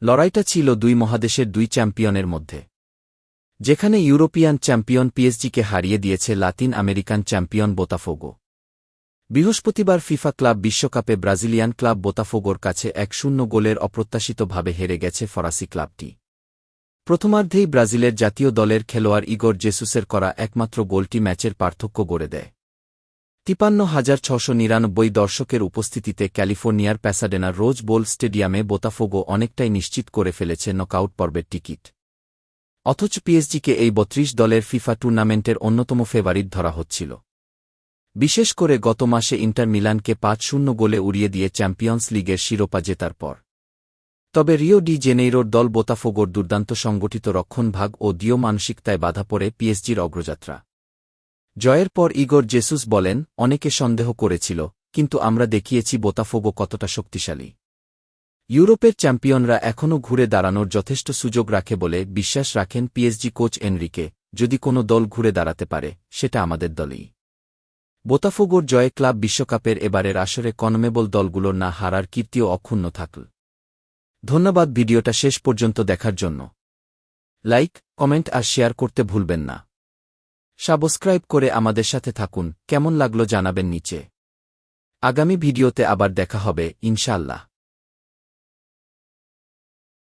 লড়াইটা ছিল দুই মহাদেশের দুই চ্যাম্পিয়নের মধ্যে, যেখানে ইউরোপিয়ান চ্যাম্পিয়ন পিএসজিকে হারিয়ে দিয়েছে লাতিন আমেরিকান চ্যাম্পিয়ন বোতাফোগো। বৃহস্পতিবার ফিফা ক্লাব বিশ্বকাপে ব্রাজিলিয়ান ক্লাব বোতাফোগোর কাছে ১-০ গোলের অপ্রত্যাশিতভাবে হেরে গেছে ফরাসি ক্লাবটি। প্রথমার্ধেই ব্রাজিলের জাতীয় দলের খেলোয়াড় ইগর জেসুসের করা একমাত্র গোলটি ম্যাচের পার্থক্য গড়ে দেয়। ৫৩,৬৯৯ দর্শকের উপস্থিতিতে ক্যালিফোর্নিয়ার প্যাসাডেনা রোজ বোল স্টেডিয়ামে বোতাফোগো অনেকটাই নিশ্চিত করে ফেলেছে নকআউট পর্বের টিকিট। অথচ পিএসজিকে এই ৩২ দলের ফিফা টুর্নামেন্টের অন্যতম ফেভারিট ধরা হচ্ছিল, বিশেষ করে গত মাসে ইন্টার মিলানকে ৫-০ গোলে উড়িয়ে দিয়ে চ্যাম্পিয়ন্স লিগের শিরোপা জেতার পর। তবে রিও ডি জেনেইরোর দল বোতাফোগোর দুর্দান্ত সংগঠিত রক্ষণভাগ ও দৃঢ় মানসিকতায় বাধা পড়ে পিএসজির অগ্রযাত্রা। জয়ের পর ইগর জেসুস বলেন, অনেকে সন্দেহ করেছিল, কিন্তু আমরা দেখিয়েছি বোতাফোগো কতটা শক্তিশালী। ইউরোপের চ্যাম্পিয়নরা এখনও ঘুরে দাঁড়ানোর যথেষ্ট সুযোগ রাখে বলে বিশ্বাস রাখেন পিএসজি কোচ এনরিকে। যদি কোনো দল ঘুরে দাঁড়াতে পারে, সেটা আমাদের দলই। বোতাফোগোর জয়ে ক্লাব বিশ্বকাপের এবারের আসরে কনমেবল দলগুলোর না হারার কীর্তিও অক্ষুণ্ণ থাকল। ধন্যবাদ ভিডিওটা শেষ পর্যন্ত দেখার জন্য। লাইক, কমেন্ট আর শেয়ার করতে ভুলবেন না। সাবস্ক্রাইব করে আমাদের সাথে থাকুন। কেমন লাগলো জানাবেন নিচে। আগামী ভিডিওতে আবার দেখা হবে ইনশাআল্লাহ।